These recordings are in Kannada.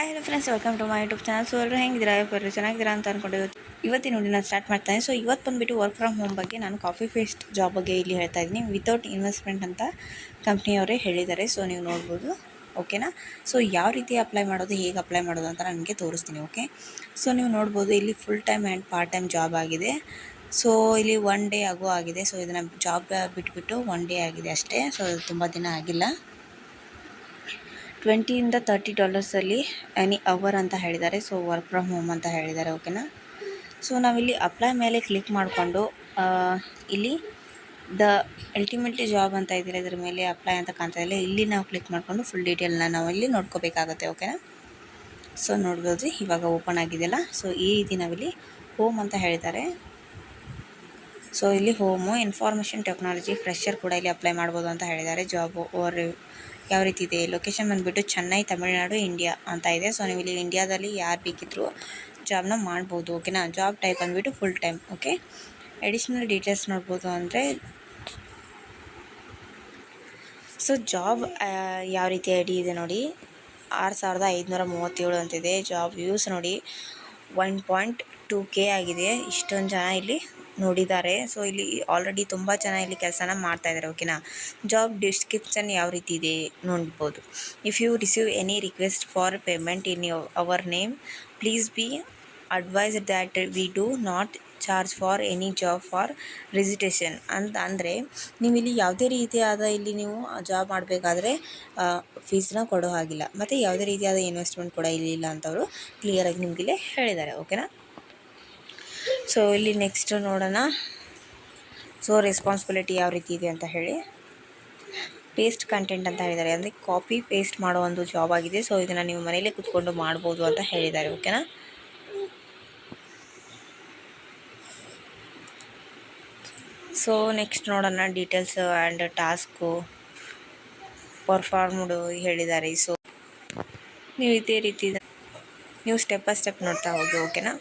Hi hello friends, welcome to my YouTube channel. So ಎಲ್ಲರೂ ಹೆಂಗಿದ್ದೀರಾ? ಎಲ್ಲರೂ ಚೆನ್ನಾಗಿದ್ದೀರಾ ಅಂತ ಅಂದ್ಕೊಂಡು ಇವತ್ತಿನ ನೋಡಿ ನಾನು ಸ್ಟಾರ್ಟ್ ಮಾಡ್ತಾನೆ. ಸೊ ಇವತ್ತು ಬಂದುಬಿಟ್ಟು ವರ್ಕ್ ಫ್ರಮ್ ಹೋಮ್ ಬಗ್ಗೆ ನಾನು ಕಾಫಿ ಪೇಸ್ಟ್ ಜಾಬ್ ಬಗ್ಗೆ ಇಲ್ಲಿ ಹೇಳ್ತಾ ಇದ್ದೀನಿ. ವಿತೌಟ್ ಇನ್ವೆಸ್ಟ್ಮೆಂಟ್ ಅಂತ ಕಂಪ್ನಿಯವರೇ ಹೇಳಿದ್ದಾರೆ. ಸೊ ನೀವು ನೋಡ್ಬೋದು, ಓಕೆನಾ. ಸೊ ಯಾವ ರೀತಿ ಅಪ್ಲೈ ಮಾಡೋದು, ಹೇಗೆ ಅಪ್ಲೈ ಮಾಡೋದು ಅಂತ ನನಗೆ ತೋರಿಸ್ತೀನಿ. ಓಕೆ, ಸೊ ನೀವು ನೋಡ್ಬೋದು ಇಲ್ಲಿ full time and part time job ಆಗಿದೆ. ಸೊ ಇಲ್ಲಿ 1 ಡೇ ಆಗೋ ಆಗಿದೆ. ಸೊ ಇದನ್ನು ಜಾಬ್ ಬಿಟ್ಬಿಟ್ಟು 1 ಡೇ ಆಗಿದೆ ಅಷ್ಟೇ. ಸೊ ತುಂಬ ದಿನ ಆಗಿಲ್ಲ. $20 to $30 ಎನಿ ಅವರ್ ಅಂತ ಹೇಳಿದ್ದಾರೆ. ಸೊ ವರ್ಕ್ ಫ್ರಮ್ ಹೋಮ್ ಅಂತ ಹೇಳಿದ್ದಾರೆ, ಓಕೆನಾ. ಸೊ ನಾವಿಲ್ಲಿ ಅಪ್ಲೈ ಮೇಲೆ ಕ್ಲಿಕ್ ಮಾಡಿಕೊಂಡು ಇಲ್ಲಿ ದ ಅಲ್ಟಿಮೇಟ್ಲಿ ಜಾಬ್ ಅಂತ ಇದ್ದರೆ ಇದ್ರ ಮೇಲೆ ಅಪ್ಲೈ ಅಂತ ಕಾಣ್ತಾ ಇಲ್ಲ. ಇಲ್ಲಿ ನಾವು ಕ್ಲಿಕ್ ಮಾಡಿಕೊಂಡು ಫುಲ್ ಡೀಟೇಲ್ನ ನಾವು ಇಲ್ಲಿ ನೋಡ್ಕೋಬೇಕಾಗತ್ತೆ, ಓಕೆನಾ. ಸೊ ನೋಡ್ಬೋದು ಇವಾಗ ಓಪನ್ ಆಗಿದೆಯಲ್ಲ. ಸೊ ಈ ರೀತಿ ನಾವಿಲ್ಲಿ ಹೋಮ್ ಅಂತ ಹೇಳಿದ್ದಾರೆ. ಸೊ ಇಲ್ಲಿ ಹೋಮು ಇನ್ಫಾರ್ಮೇಷನ್ ಟೆಕ್ನಾಲಜಿ ಫ್ರೆಶರ್ ಕೂಡ ಇಲ್ಲಿ ಅಪ್ಲೈ ಮಾಡ್ಬೋದು ಅಂತ ಹೇಳಿದ್ದಾರೆ. ಜಾಬ್ ಓವರ್ ಯಾವ ರೀತಿ ಇದೆ, ಲೊಕೇಶನ್ ಬಂದುಬಿಟ್ಟು ಚೆನ್ನೈ, ತಮಿಳುನಾಡು, ಇಂಡಿಯಾ ಅಂತ ಇದೆ. ಸೊ ನೀವು ಇಲ್ಲಿ ಇಂಡಿಯಾದಲ್ಲಿ ಯಾರು ಬೇಕಿದ್ದರೂ ಜಾಬ್ನ ಮಾಡ್ಬೋದು, ಓಕೆನಾ. ಜಾಬ್ ಟೈಪ್ ಬಂದುಬಿಟ್ಟು full time, okay. Additional details ನೋಡ್ಬೋದು ಅಂದರೆ ಸೊ ಜಾಬ್ ಯಾವ ರೀತಿ ಐಡಿ ಇದೆ ನೋಡಿ, 6537 ಅಂತಿದೆ. ಜಾಬ್ ವ್ಯೂಸ್ ನೋಡಿ 1.2K ಆಗಿದೆ. ಇಷ್ಟೊಂದು ಜನ ಇಲ್ಲಿ ನೋಡಿದ್ದಾರೆ. ಸೊ ಇಲ್ಲಿ ಆಲ್ರೆಡಿ ತುಂಬ ಜನ ಇಲ್ಲಿ ಕೆಲಸನ ಮಾಡ್ತಾಯಿದ್ದಾರೆ, ಓಕೆನಾ. ಜಾಬ್ ಡಿಸ್ಕ್ರಿಪ್ಷನ್ ಯಾವ ರೀತಿ ಇದೆ ನೋಡ್ಬೋದು. If you receive any request for payment in our name, please be advised that we do not charge for any job for registration ಅಂತ. ಅಂದರೆ ನೀವು ಇಲ್ಲಿ ಯಾವುದೇ ರೀತಿಯಾದ ಇಲ್ಲಿ ನೀವು ಜಾಬ್ ಮಾಡಬೇಕಾದ್ರೆ ಫೀಸ್ನ ಕೊಡೋ ಹಾಗಿಲ್ಲ, ಮತ್ತು ಯಾವುದೇ ರೀತಿಯಾದ ಇನ್ವೆಸ್ಟ್ಮೆಂಟ್ ಕೂಡ ಇಲ್ಲ ಅಂತವರು ಕ್ಲಿಯರಾಗಿ ನಿಮಗಿಲ್ಲಿ ಹೇಳಿದ್ದಾರೆ, ಓಕೆನಾ. ಸೊ ಇಲ್ಲಿ ನೆಕ್ಸ್ಟ್ ನೋಡೋಣ. ಸೊ ರೆಸ್ಪಾನ್ಸಿಬಿಲಿಟಿ ಯಾವ ರೀತಿ ಇದೆ ಅಂತ ಹೇಳಿ, ಪೇಸ್ಟ್ ಕಂಟೆಂಟ್ ಅಂತ ಹೇಳಿದ್ದಾರೆ. ಅಂದರೆ ಕಾಪಿ ಪೇಸ್ಟ್ ಮಾಡೋ ಒಂದು ಜಾಬ್ ಆಗಿದೆ. ಸೊ ಇದನ್ನು ನೀವು ಮನೆಯಲ್ಲೇ ಕೂತ್ಕೊಂಡು ಮಾಡ್ಬೋದು ಅಂತ ಹೇಳಿದ್ದಾರೆ, ಓಕೆನಾ. ಸೊ ನೆಕ್ಸ್ಟ್ ನೋಡೋಣ ಡೀಟೇಲ್ಸ್ ಆ್ಯಂಡ್ ಟಾಸ್ಕು ಪರ್ಫಾರ್ಮ್ಡು ಹೇಳಿದ್ದಾರೆ. ಸೊ ನೀವು ಇದೇ ರೀತಿ ನೀವು ಸ್ಟೆಪ್ ಬೈ ಸ್ಟೆಪ್ ನೋಡ್ತಾ ಹೋಗಿ, ಓಕೆನಾ.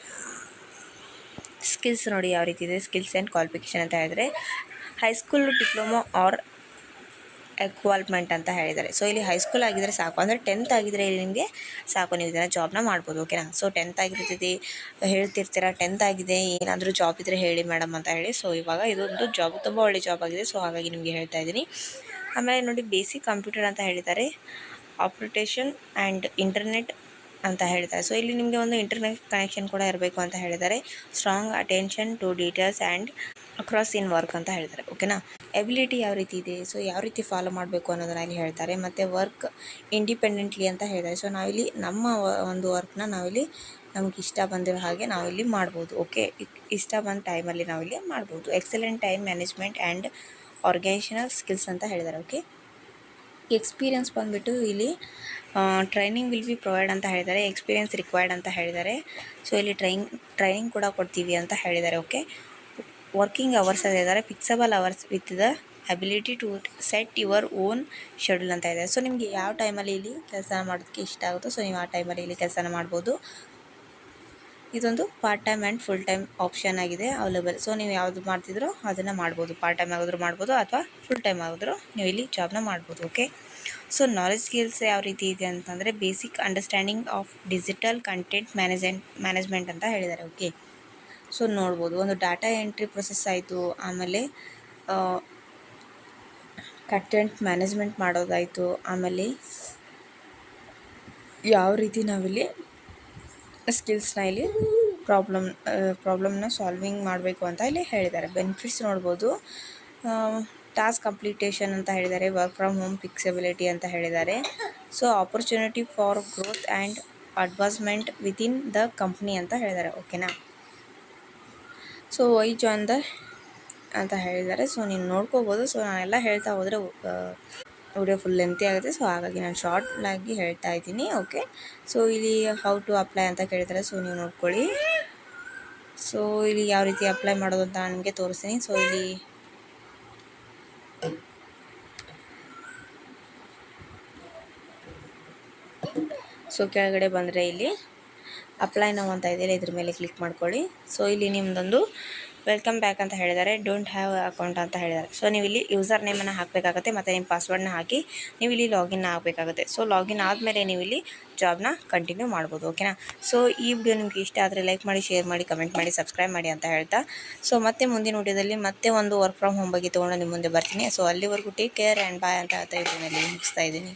ಸ್ಕಿಲ್ಸ್ ನೋಡಿ ಯಾವ ರೀತಿ ಇದೆ, ಸ್ಕಿಲ್ಸ್ ಆ್ಯಂಡ್ ಕ್ವಾಲಿಫಿಕೇಷನ್ ಅಂತ ಹೇಳಿದರೆ ಹೈಸ್ಕೂಲ್, ಡಿಪ್ಲೊಮಾ ಆರ್ ಎಕ್ವಾಲ್ಮೆಂಟ್ ಅಂತ ಹೇಳಿದ್ದಾರೆ. ಸೊ ಇಲ್ಲಿ ಹೈಸ್ಕೂಲ್ ಆಗಿದ್ದರೆ ಸಾಕು, ಅಂದರೆ 10th ಆಗಿದ್ದರೆ ಇಲ್ಲಿ ನಿಮಗೆ ಸಾಕು, ನೀವು ಇದನ್ನು ಜಾಬ್ನ ಮಾಡ್ಬೋದು, ಓಕೆನಾ. ಸೊ 10th ಆಗಿರ್ತೈತಿ ಹೇಳ್ತಿರ್ತೀರ, 10th ಆಗಿದೆ ಏನಾದರೂ ಜಾಬ್ ಇದ್ದರೆ ಹೇಳಿ ಮೇಡಮ್ ಅಂತ ಹೇಳಿ. ಸೊ ಇವಾಗ ಇದೊಂದು ಜಾಬ್ ತುಂಬ ಒಳ್ಳೆ ಜಾಬ್ ಆಗಿದೆ. ಸೊ ಹಾಗಾಗಿ ನಿಮಗೆ ಹೇಳ್ತಾ ಇದ್ದೀನಿ. ಆಮೇಲೆ ನೋಡಿ ಬೇಸಿಕ್ ಕಂಪ್ಯೂಟರ್ ಅಂತ ಹೇಳಿದ್ದಾರೆ, ಆಪ್ರೇಟೇಷನ್ ಆ್ಯಂಡ್ ಇಂಟರ್ನೆಟ್ ಅಂತ ಹೇಳ್ತಾರೆ. ಸೊ ಇಲ್ಲಿ ನಿಮಗೆ ಒಂದು ಇಂಟರ್ನೆಟ್ ಕನೆಕ್ಷನ್ ಕೂಡ ಇರಬೇಕು ಅಂತ ಹೇಳಿದ್ದಾರೆ. Strong attention to details and across in work ಅಂತ ಹೇಳ್ತಾರೆ, ಓಕೆನಾ. ಎಬಿಲಿಟಿ ಯಾವ ರೀತಿ ಇದೆ, ಸೊ ಯಾವ ರೀತಿ ಫಾಲೋ ಮಾಡಬೇಕು ಅನ್ನೋದನ್ನ ಇಲ್ಲಿ ಹೇಳ್ತಾರೆ. ಮತ್ತು ವರ್ಕ್ ಇಂಡಿಪೆಂಡೆಂಟ್ಲಿ ಅಂತ ಹೇಳಿದ್ದಾರೆ. ಸೊ ನಾವಿಲ್ಲಿ ನಮ್ಮ ಒಂದು ವರ್ಕ್ನ ನಾವಿಲ್ಲಿ ನಮಗೆ ಇಷ್ಟ ಬಂದಿರೋ ಹಾಗೆ ನಾವಿಲ್ಲಿ ಮಾಡ್ಬೋದು, ಓಕೆ. ಇಷ್ಟ ಬಂದ ಟೈಮಲ್ಲಿ ನಾವಿಲ್ಲಿ ಮಾಡ್ಬೋದು. Excellent time management and organisational skills ಅಂತ ಹೇಳಿದ್ದಾರೆ, ಓಕೆ. ಎಕ್ಸ್ಪೀರಿಯನ್ಸ್ ಬಂದುಬಿಟ್ಟು ಇಲ್ಲಿ ಟ್ರೈನಿಂಗ್ ವಿಲ್ ಬಿ ಪ್ರೊವೈಡ್ ಅಂತ ಹೇಳಿದ್ದಾರೆ. ಎಕ್ಸ್ಪೀರಿಯನ್ಸ್ ರಿಕ್ವೈರ್ಡ್ ಅಂತ ಹೇಳಿದ್ದಾರೆ. ಸೊ ಇಲ್ಲಿ ಟ್ರೈನಿಂಗ್ ಕೂಡ ಕೊಡ್ತೀವಿ ಅಂತ ಹೇಳಿದ್ದಾರೆ, ಓಕೆ. ವರ್ಕಿಂಗ್ ಅವರ್ಸ್ ಅಂತ ಹೇಳಿದ್ದಾರೆ, fixable hours with the ability to set your own schedule ಅಂತ ಇದೆ. ಸೊ ನಿಮಗೆ ಯಾವ ಟೈಮಲ್ಲಿ ಇಲ್ಲಿ ಕೆಲಸ ಮಾಡೋದಕ್ಕೆ ಇಷ್ಟ ಆಗುತ್ತೋ ಸೊ ನೀವು ಆ ಟೈಮಲ್ಲಿ ಇಲ್ಲಿ ಕೆಲಸನ ಮಾಡ್ಬೋದು. ಇದೊಂದು part time and full time option ಆಗಿದೆ ಅವೈಲೇಬಲ್. ಸೊ ನೀವು ಯಾವುದು ಮಾಡ್ತಿದ್ರೋ ಅದನ್ನು ಮಾಡ್ಬೋದು. ಪಾರ್ಟ್ ಟೈಮ್ ಆಗಿದ್ರೂ ಮಾಡ್ಬೋದು ಅಥವಾ ಫುಲ್ ಟೈಮ್ ಆಗಿದ್ರೂ ನೀವು ಇಲ್ಲಿ ಜಾಬ್ನ ಮಾಡ್ಬೋದು, ಓಕೆ. ಸೊ ನಾಲೆಜ್ ಸ್ಕಿಲ್ಸ್ ಯಾವ ರೀತಿ ಇದೆ ಅಂತಂದರೆ basic understanding of digital content management ಅಂತ ಹೇಳಿದ್ದಾರೆ, ಓಕೆ. ಸೊ ನೋಡ್ಬೋದು ಒಂದು ಡಾಟಾ ಎಂಟ್ರಿ ಪ್ರೊಸೆಸ್ ಆಯಿತು, ಆಮೇಲೆ ಕಂಟೆಂಟ್ ಮ್ಯಾನೇಜ್ಮೆಂಟ್ ಮಾಡೋದಾಯಿತು, ಆಮೇಲೆ ಯಾವ ರೀತಿ ನಾವಿಲ್ಲಿ ಸ್ಕಿಲ್ಸ್ನ ಇಲ್ಲಿ ಪ್ರಾಬ್ಲಮ್ನ ಸಾಲ್ವಿಂಗ್ ಮಾಡಬೇಕು ಅಂತ ಇಲ್ಲಿ ಹೇಳಿದ್ದಾರೆ. ಬೆನಿಫಿಟ್ಸ್ ನೋಡ್ಬೋದು, ಟಾಸ್ಕ್ ಕಂಪ್ಲೀಟೇಷನ್ ಅಂತ ಹೇಳಿದ್ದಾರೆ, ವರ್ಕ್ ಫ್ರಮ್ ಹೋಮ್ ಫಿಕ್ಸಿಬಿಲಿಟಿ ಅಂತ ಹೇಳಿದ್ದಾರೆ. So opportunity for growth and advancement within the company ಅಂತ ಹೇಳಿದ್ದಾರೆ, ಓಕೆನಾ. ಸೊ ವೈ ಜಾಯ್ನ್ ದ ಅಂತ ಹೇಳಿದ್ದಾರೆ. ಸೊ ನೀವು ನೋಡ್ಕೋಬೋದು. ಸೊ ನಾನೆಲ್ಲ ಹೇಳ್ತಾ ಹೋದರೆ ವಿಡಿಯೋ ಫುಲ್ ಲೆಂತಿ ಆಗುತ್ತೆ. ಸೊ ಹಾಗಾಗಿ ನಾನು ಶಾರ್ಟ್ ಆಗಿ ಹೇಳ್ತಾ ಇದ್ದೀನಿ, ಓಕೆ. ಸೊ ಇಲ್ಲಿ ಹೌ ಟು ಅಪ್ಲೈ ಅಂತ ಕೇಳಿದ್ದಾರೆ. ಸೊ ನೀವು ನೋಡ್ಕೊಳ್ಳಿ. ಸೊ ಇಲ್ಲಿ ಯಾವ ರೀತಿ ಅಪ್ಲೈ ಮಾಡೋದು ಅಂತ ನಾನು ನಿಮಗೆ ತೋರಿಸ್ತೀನಿ. ಸೊ ಇಲ್ಲಿ ಸೊ ಕೆಳಗಡೆ ಬಂದರೆ ಇಲ್ಲಿ ಅಪ್ಲೈ ನಾವು ಅಂತ ಇದೆಯಲ್ಲ ಇದ್ರ ಮೇಲೆ ಕ್ಲಿಕ್ ಮಾಡ್ಕೊಳ್ಳಿ. ಸೊ ಇಲ್ಲಿ ನಿಮ್ಮದೊಂದು ವೆಲ್ಕಮ್ ಬ್ಯಾಕ್ ಅಂತ ಹೇಳಿದ್ದಾರೆ. ಡೋಂಟ್ ಹ್ಯಾವ್ ಅಕೌಂಟ್ ಅಂತ ಹೇಳಿದ್ದಾರೆ. ಸೊ ನೀವು ಇಲ್ಲಿ ಯೂಸರ್ ನೇಮನ್ನು ಹಾಕಬೇಕಾಗುತ್ತೆ ಮತ್ತು ನಿಮ್ಮ ಪಾಸ್ವರ್ಡ್ನ ಹಾಕಿ ನೀವು ಇಲ್ಲಿ ಲಾಗಿನ್ ಆಗಬೇಕಾಗುತ್ತೆ. ಸೊ ಲಾಗಿನ್ ಆದಮೇಲೆ ನೀವು ಇಲ್ಲಿ ಜಾಬ್ನ ಕಂಟಿನ್ಯೂ ಮಾಡ್ಬೋದು. ಓಕೆನಾ. ಸೊ ಈ ವಿಡಿಯೋ ನಿಮಗೆ ಇಷ್ಟ ಆದರೆ ಲೈಕ್ ಮಾಡಿ, ಶೇರ್ ಮಾಡಿ, ಕಮೆಂಟ್ ಮಾಡಿ, ಸಬ್ಸ್ಕ್ರೈಬ್ ಮಾಡಿ ಅಂತ ಹೇಳ್ತಾ, ಸೊ ಮತ್ತೆ ಮುಂದಿನ ವಿಡಿಯೋದಲ್ಲಿ ಮತ್ತೆ ಒಂದು ವರ್ಕ್ ಫ್ರಮ್ ಹೋಮ್ ಬಗ್ಗೆ ತೊಗೊಂಡು ನಿಮ್ಮ ಮುಂದೆ ಬರ್ತೀನಿ. ಸೊ ಅಲ್ಲಿವರೆಗೂ ಟೇಕ್ ಕೇರ್ ಆ್ಯಂಡ್ ಬಾಯ್ ಅಂತ ಹೇಳ್ತಾ ವಿಡಿಯೋನಲ್ಲಿ ಮುಗಿಸ್ತಾ ಇದ್ದೀನಿ.